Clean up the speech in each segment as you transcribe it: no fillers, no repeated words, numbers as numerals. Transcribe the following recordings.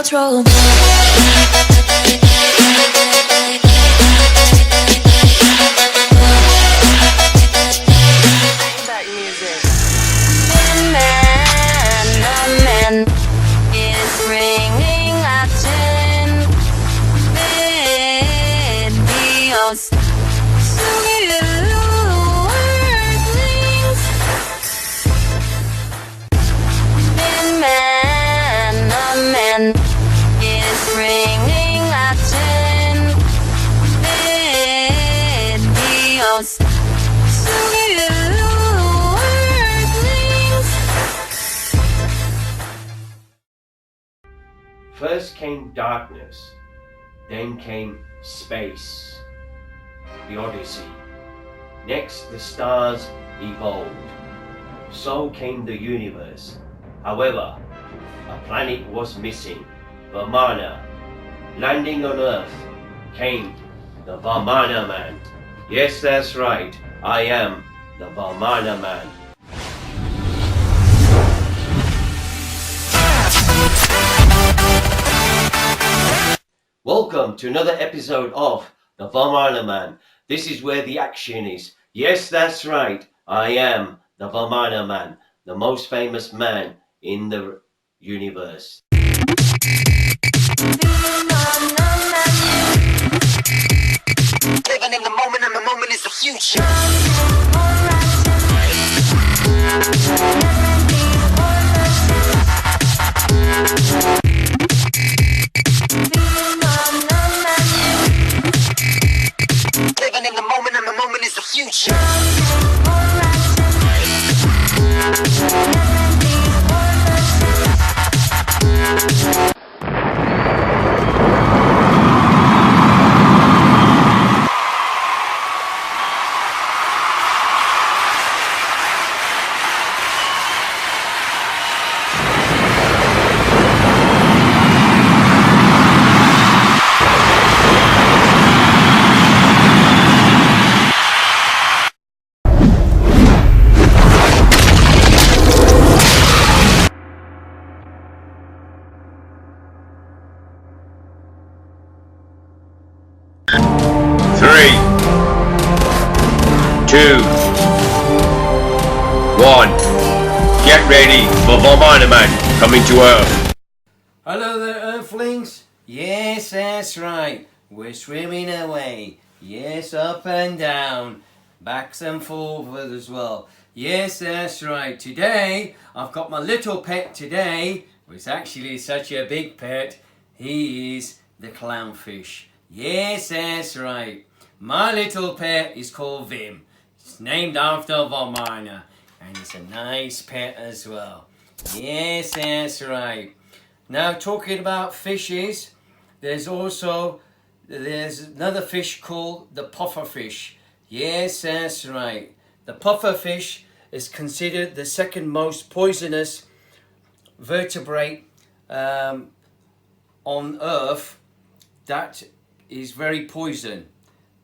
clouds roll by. Back music. Man is ringing at 10. Videos. So you earthlings. Man is ringing at 10. Videos. So you earthlings. First came darkness, then came space, the Odyssey. Next, the stars evolved. So came the universe. However, a planet was missing, Vimana. Landing on Earth came the Vimana Man. Yes, that's right, I am the Vimana Man. Welcome to another episode of the Vimana Man. This is where the action is. Yes, that's right, I am the Vimana Man, the most famous man in the universe. Living in the moment, and the moment is the future. Living in the moment, and the moment is the future. Three, two, one. Get ready for Vimana Man coming to Earth. Hello there, earthlings. Yes, that's right. We're swimming away. Yes, up and down. Backs and forward as well. Yes, that's right. Today, I've got my little pet today. It's actually such a big pet. He is the clownfish. Yes, that's right. My little pet is called Vim. It's named after Vimana. And it's a nice pet as well. Yes, that's right. Now, talking about fishes, there's another fish called the pufferfish. Yes, that's right. The pufferfish is considered the second most poisonous vertebrate on Earth that is very poison.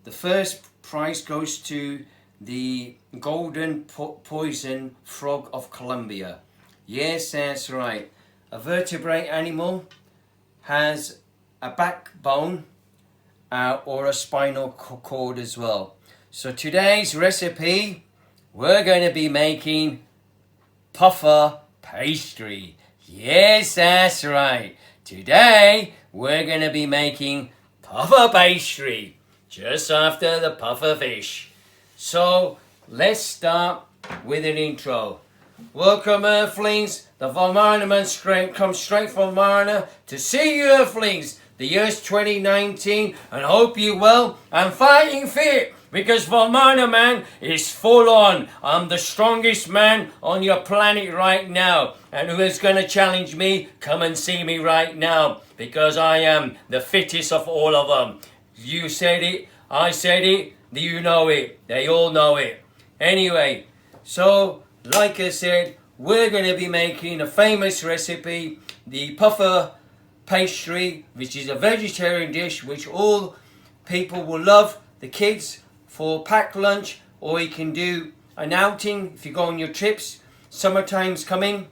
The first prize goes to the golden poison frog of Colombia. Yes, that's right. A vertebrate animal has a backbone or a spinal cord as well. So today's recipe, we're going to be making puffer pastry. Yes, that's right. Today, we're going to be making puffer pastry, just after the puffer fish. So, let's start with an intro. Welcome, earthlings. The Vimana Man comes straight from Vimana to see you, earthlings. The year's 2019, and hope you well and fighting fit, because Vimana Man is full on. I'm the strongest man on your planet right now, and who is going to challenge me? Come and see me right now, because I am the fittest of all of them. You said it, I said it, you know it, they all know it. Anyway, so like I said, we're going to be making a famous recipe, the puffer pastry, which is a vegetarian dish which all people will love. The kids for packed lunch, or you can do an outing if you go on your trips. Summertime's coming.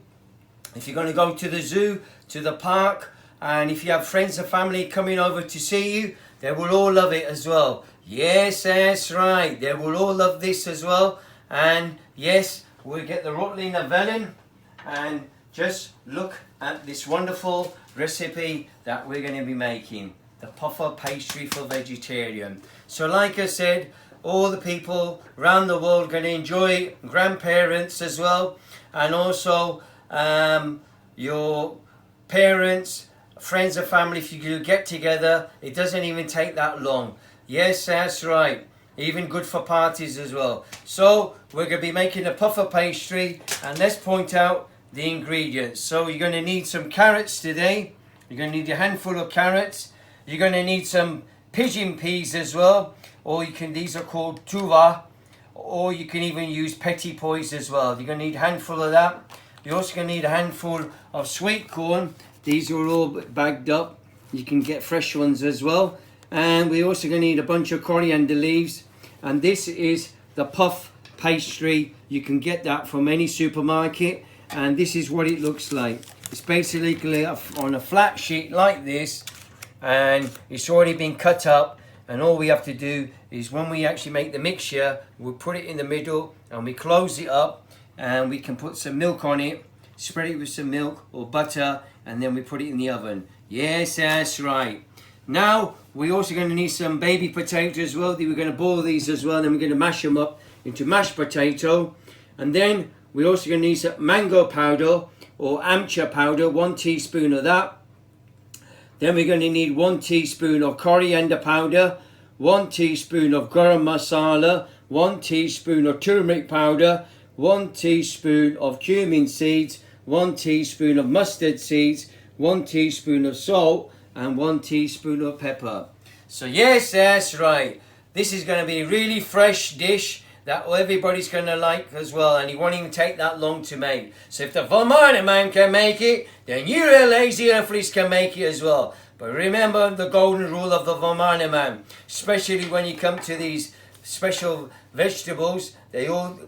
If you're going to go to the zoo, to the park, And if you have friends and family coming over to see you, they will all love it as well. Yes, that's right. They will all love this as well. And yes, we'll get the Rotlinger Velen and just look at this wonderful recipe that we're going to be making. The puffer pastry for vegetarian. So like I said, all the people around the world going to enjoy it, grandparents as well, and also your parents, friends and family. If you do get together, it doesn't even take that long. Yes, that's right. Even good for parties as well. So we're going to be making a puffer pastry, and let's point out the ingredients. So you're going to need some carrots today. You're going to need a handful of carrots. You're going to need some pigeon peas as well, or you can, these are called tuva, or you can even use petit pois as well. You're going to need a handful of that. You're also going to need a handful of sweet corn. These are all bagged up. You can get fresh ones as well. And we're also going to need a bunch of coriander leaves. And this is the puff pastry. You can get that from any supermarket. And this is what it looks like. It's basically on a flat sheet like this. And it's already been cut up. And all we have to do is when we actually make the mixture, we'll put it in the middle and we close it up. And we can put some milk on it. Spread it with some milk or butter. And then we put it in the oven. Yes, that's right. Now, we're also going to need some baby potatoes as well. We're going to boil these as well. Then we're going to mash them up into mashed potato. And then we're also going to need some mango powder or amchur powder, 1 teaspoon of that. Then we're going to need 1 teaspoon of coriander powder, 1 teaspoon of garam masala, 1 teaspoon of turmeric powder, 1 teaspoon of cumin seeds, 1 teaspoon of mustard seeds, 1 teaspoon of salt, and 1 teaspoon of pepper. So yes, that's right. This is going to be a really fresh dish that everybody's going to like as well, and it won't even take that long to make. So if the Vimana man can make it, then you lazy earthlings can make it as well. But remember the golden rule of the Vimana man, especially when you come to these special vegetables, they all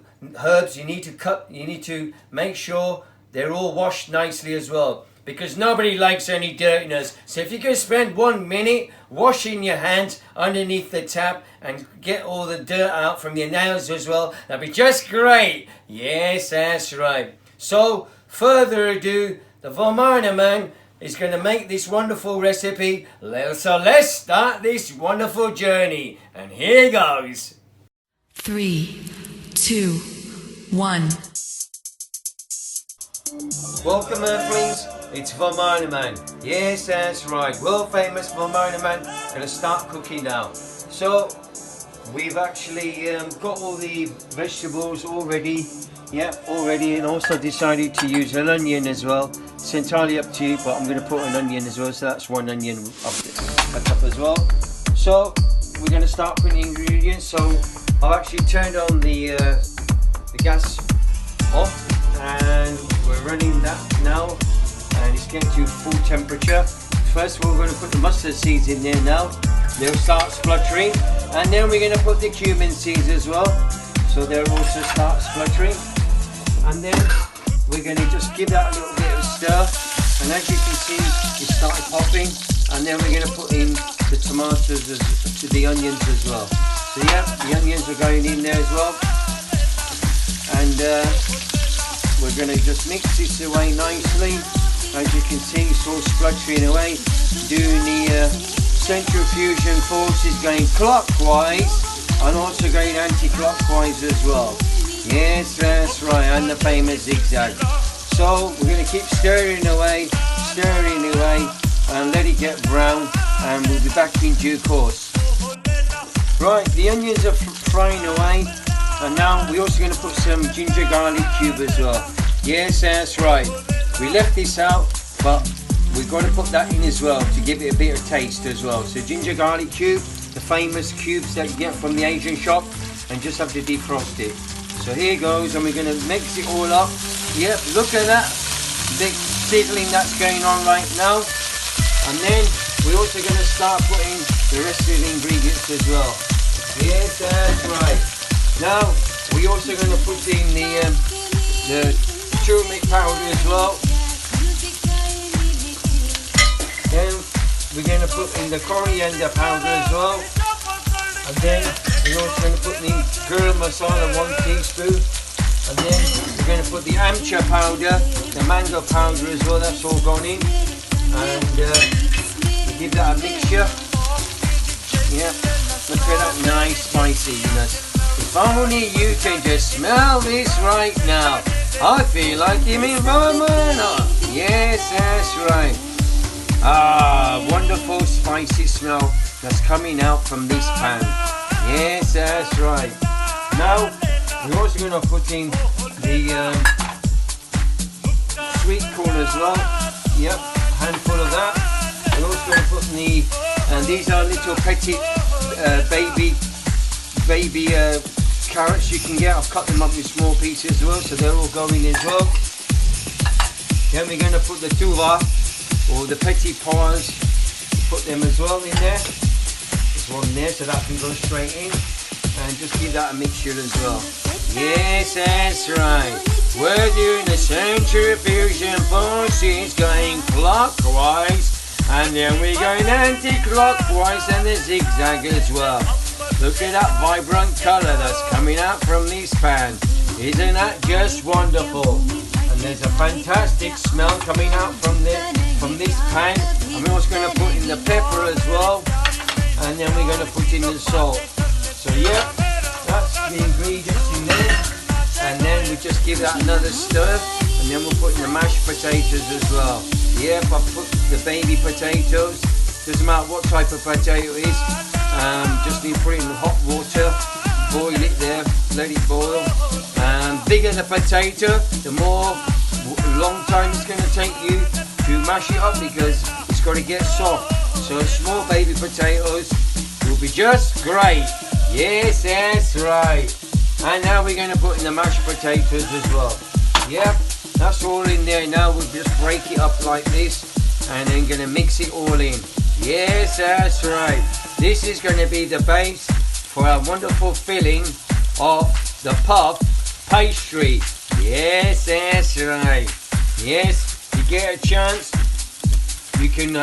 herbs you need to cut, you need to make sure they're all washed nicely as well, because nobody likes any dirtiness. So if you can spend 1 minute washing your hands underneath the tap and get all the dirt out from your nails as well, that'd be just great. Yes, that's right. So further ado, the Vimana man is going to make this wonderful recipe. So let's start this wonderful journey. And here goes. 3, 2, 1. Welcome, earthlings. It's Vimana man. Yes, that's right. World famous Vimana man. Gonna start cooking now. So we've actually got all the vegetables already. Yeah, already, and also decided to use an onion as well. It's entirely up to you, but I'm going to put an onion as well. So that's 1 onion cut up as well. So we're going to start putting ingredients. So I've actually turned on the gas off, and we're running that now, and it's getting to full temperature. First of all, we're going to put the mustard seeds in there now. They'll start spluttering, and then we're going to put the cumin seeds as well, so they'll also start spluttering. And then we're going to just give that a little bit of a stir, and as you can see, it started popping. And then we're going to put in the tomatoes to the onions as well. So yeah, the onions are going in there as well, and we're going to just mix this away nicely. As you can see, it's all spluttering away, doing the centrifusion forces going clockwise and also going anti-clockwise as well. Yes, that's right, and the famous zigzag. So we're going to keep stirring away, and let it get brown, and we'll be back in due course. Right, the onions are frying away, and now we're also going to put some ginger garlic cube as well. Yes, that's right. We left this out, but we've got to put that in as well to give it a bit of taste as well. So ginger garlic cube, the famous cubes that you get from the Asian shop, and just have to defrost it. So here goes, and we're going to mix it all up. Yep, look at that big sizzling that's going on right now. And then we're also going to start putting the rest of the ingredients as well. Yes, that's right. Now we're also going to put in the turmeric powder as well. we're going to put in the coriander powder as well. And then we're also going to put the garam masala 1 teaspoon. And then we're going to put the amcha powder, the mango powder as well, that's all gone in. And we give that a mixture. Yeah, look at that nice spiciness. If only you can just smell this right now. I feel like I'm in Vimana. Yes, that's right. Ah, wonderful spicy smell that's coming out from this pan. Yes, that's right. Now, we're also going to put in the sweet corn as well. Yep, handful of that. We're also going to put in the, and these are little petit baby carrots you can get. I've cut them up in small pieces as well, so they're all going as well. Then we're going to put the tuva, or the petit pois, put them as well in there. There's one there, so that can go straight in. And just give that a mixture as well. Yes, that's right. We're doing the centrifusion forces going clockwise, and then we're going anti-clockwise and the zigzag as well. Look at that vibrant colour that's coming out from this pan. Isn't that just wonderful? And there's a fantastic smell coming out from this pan. And we're also going to put in the pepper as well. And then we're going to put in the salt. So yeah, that's the ingredients in there. And then we just give that another stir. And then we'll put in the mashed potatoes as well. Yep, I put the baby potatoes. Doesn't matter what type of potato it is. Just need to put it in hot water, boil it there, let it boil. Bigger the potato, the more long time it's going to take you to mash it up, because it's got to get soft. So small baby potatoes will be just great. Yes, that's right. And now we're going to put in the mashed potatoes as well. Yep, that's all in there. Now we'll just break it up like this, and then going to mix it all in. Yes, that's right. This is going to be the base for our wonderful filling of the puff pastry. Yes, that's right. Yes, if you get a chance, you can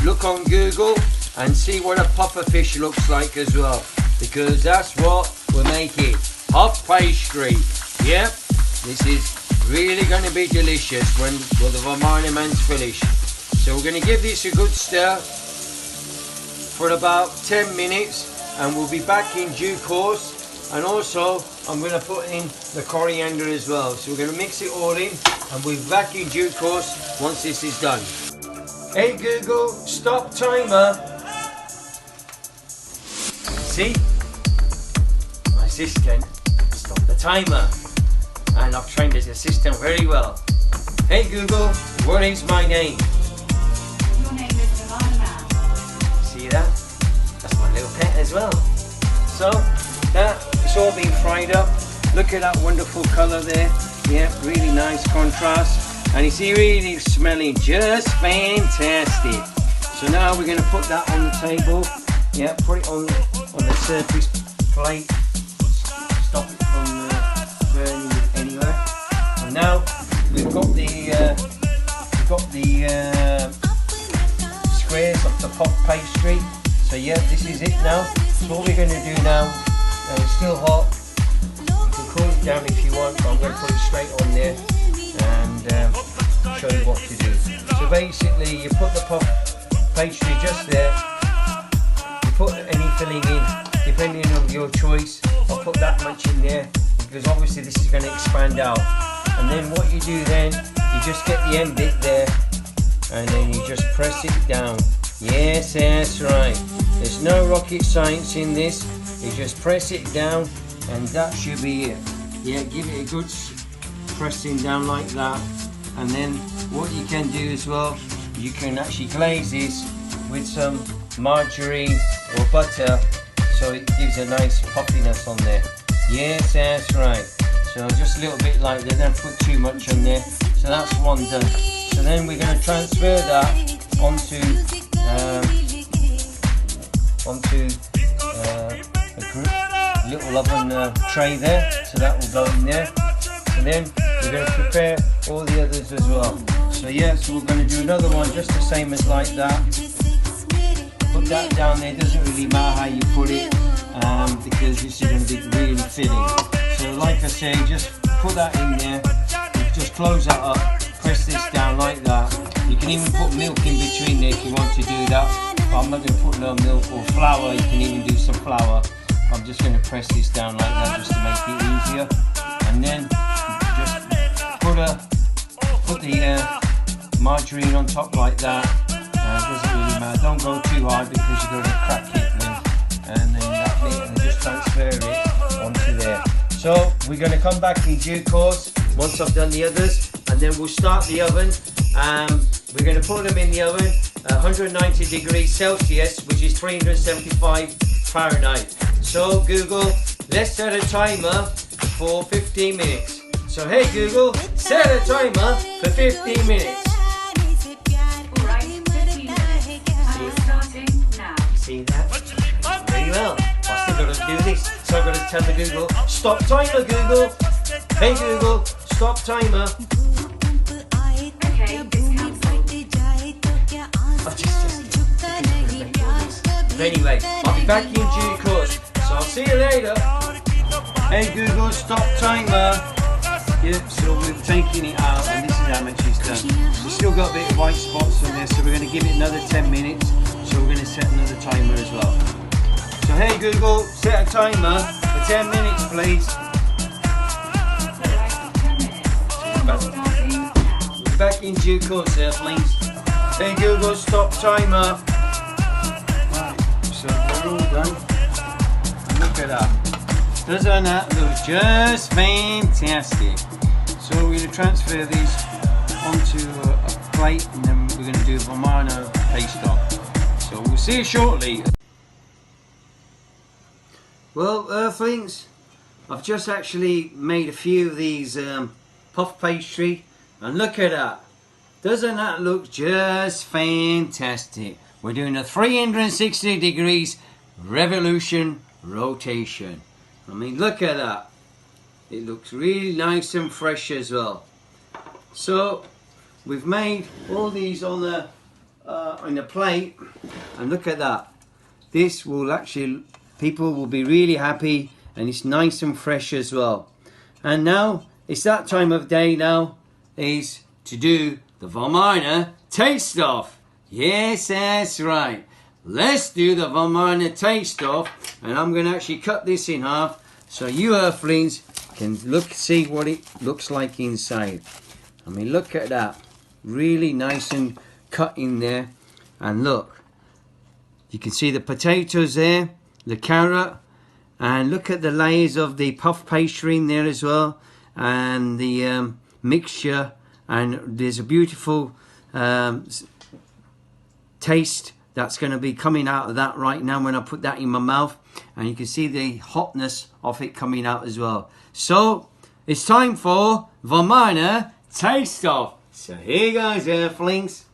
look on Google and see what a puffer fish looks like as well, because that's what we're making. Puff pastry. Yep, this is really going to be delicious when the Vimana man's finished. So we're going to give this a good stir for about 10 minutes, and we'll be back in due course. And also I'm going to put in the coriander as well. So we're going to mix it all in, and we'll be back in due course once this is done. Hey Google, stop timer. See? My assistant stopped the timer, and I've trained this assistant very well. Hey Google, what is my name? Your name is Vimana. See that? That's my little pet as well. So it's all been fried up. Look at that wonderful colour there. Yeah, really nice contrast. And it's really smelling just fantastic. So now we're going to put that on the table. Yeah, put it on the surface plate. Stop it from burning anywhere. And now we've got the squares of the puff pastry. So yeah, this is it now. So what we're going to do now, it's still hot. You can cool it down if you want, but I'm going to put it straight on there and show you what to do. So basically, you put the puff pastry just there. You put any filling in, depending on your choice. I'll put that much in there, because obviously this is going to expand out. And then what you do then, you just get the end bit there, and then you just press it down. Yes, that's right. There's no rocket science in this. You just press it down, and that should be it. Yeah, give it a good pressing down like that. And then what you can do as well, you can actually glaze this with some margarine or butter, so it gives a nice puffiness on there. Yes, that's right. So just a little bit like that, don't put too much on there. So that's one done. So then we're going to transfer that onto a little oven tray there. So that will go in there. And then we're going to prepare all the others as well. So yeah, so we're going to do another one just the same as like that. Put that down there, doesn't really matter how you put it, because this is going to be really filling. So like I say, just put that in there, just close that up, press this down like that. You can even put milk in between there if you want to do that. But I'm not going to put no milk or flour, you can even do some flour. I'm just going to press this down like that just to make it easier. And then just put the margarine on top like that. Doesn't really matter. Don't go too hard because you're going to crack it then. And then that bit, and just transfer it onto there. So we're going to come back in due course once I've done the others, and then we'll start the oven. We're going to put them in the oven 190 degrees Celsius, which is 375 Fahrenheit. So Google, let's set a timer for 15 minutes. So hey Google, set a timer for 15 minutes. Alright, 15 minutes. We're starting now. See that? Very well. I still got to do this. So I've got to tell the Google, stop timer Google. Hey Google, stop timer. Okay, it's cancelled. Anyway, I'll be back in due course. So I'll see you later. Hey Google, stop timer. Yep, so we're taking it out, and this is how much it's done. We've still got a bit of white spots on there, so we're going to give it another 10 minutes. So we're going to set another timer as well. So hey Google, set a timer for 10 minutes please. We're back in due course, earthlings. Hey Google, stop timer. Right, so we're all done. Look at that. Doesn't that look just fantastic? So we're going to transfer these onto a plate, and then we're going to do Vimana paste on. So we'll see you shortly. Well, earthlings, I've just actually made a few of these puff pastry, and look at that. Doesn't that look just fantastic? We're doing a 360 degrees revolution rotation. I mean, look at that. It looks really nice and fresh as well. So we've made all these on the plate, and look at that. This will actually, people will be really happy, and it's nice and fresh as well. And now it's that time of day now is to do the Vimana taste off. Yes, that's right. Let's do the Vimana taste off, and I'm going to actually cut this in half so you earthlings can see what it looks like inside. I mean, look at that. Really nice and cut in there. And look, you can see the potatoes there, the carrot, and look at the layers of the puff pastry in there as well, and the mixture, and there's a beautiful taste that's going to be coming out of that right now when I put that in my mouth, and you can see the hotness of it coming out as well. So it's time for Vimana taste off. So here goes, earthlings.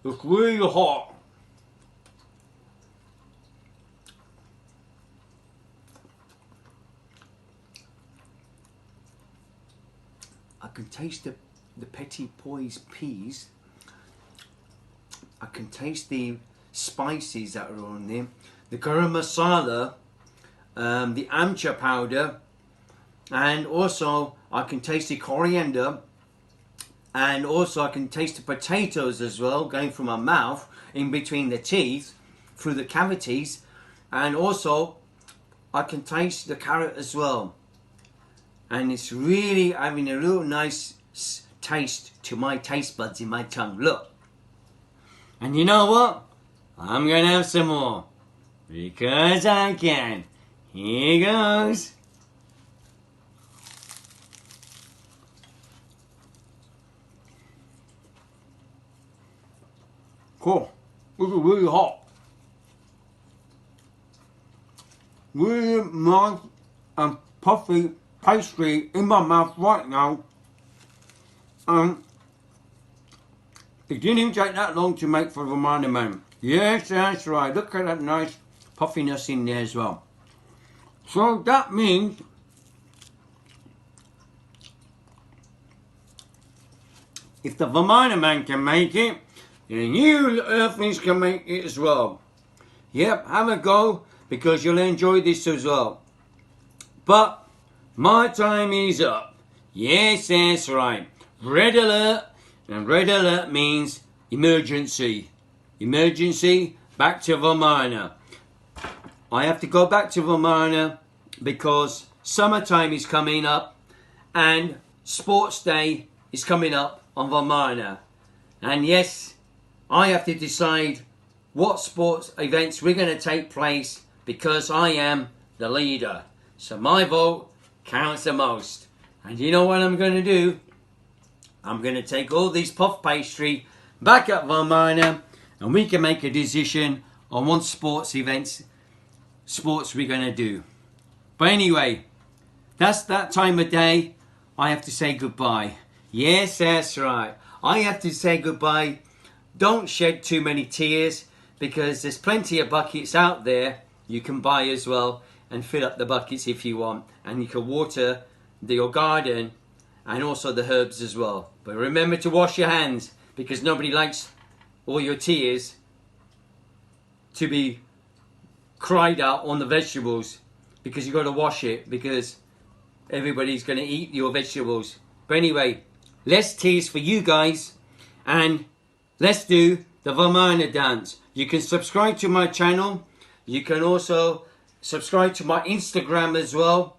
It's really hot. I can taste the petit pois peas. I can taste the spices that are on there. The garam masala, the amcha powder, and also I can taste the coriander, and also I can taste the potatoes as well going through my mouth, in between the teeth, through the cavities, and also I can taste the carrot as well. And it's really having a real nice taste to my taste buds in my tongue. Look. And you know what? I'm going to have some more. Because I can. Here goes. Cool. This is really hot. Really nice and puffy pastry in my mouth right now. It didn't even take that long to make for Vimana Man. Yes, that's right. Look at that nice puffiness in there as well. So that means if the Vimana man can make it, then you earthlings can make it as well. Yep, have a go because you'll enjoy this as well. But my time is up. Yes, that's right. Red alert, and red alert means emergency. Emergency, back to Vimana. I have to go back to Vimana because summertime is coming up and sports day is coming up on Vimana. And yes, I have to decide what sports events we're going to take place because I am the leader. So my vote counts the most. And you know what I'm going to do? I'm going to take all these puff pastry back at Vimana and we can make a decision on what sports we're going to do. But anyway, that's that time of day. I have to say goodbye. Yes, that's right. I have to say goodbye. Don't shed too many tears because there's plenty of buckets out there you can buy as well and fill up the buckets if you want. And you can water your garden and also the herbs as well. But remember to wash your hands because nobody likes all your tears to be cried out on the vegetables because you've got to wash it because everybody's going to eat your vegetables. But anyway, less tears for you guys and let's do the Vimana dance. You can subscribe to my channel. You can also subscribe to my Instagram as well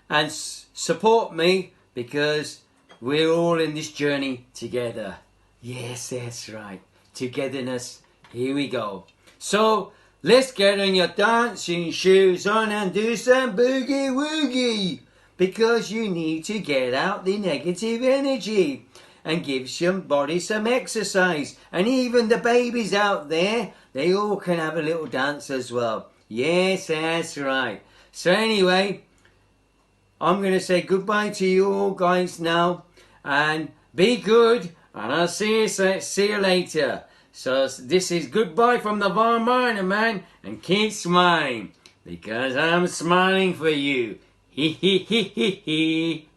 and support me because we're all in this journey together. Yes, that's right. Togetherness. Here we go. So let's get on your dancing shoes on and do some boogie woogie because you need to get out the negative energy and give somebody some exercise. And even the babies out there, they all can have a little dance as well. Yes, that's right. So anyway, I'm going to say goodbye to you all guys now. And be good. And I'll see you later. So this is goodbye from the Vimana man. And keep smiling. Because I'm smiling for you. Hee hee hee hee hee.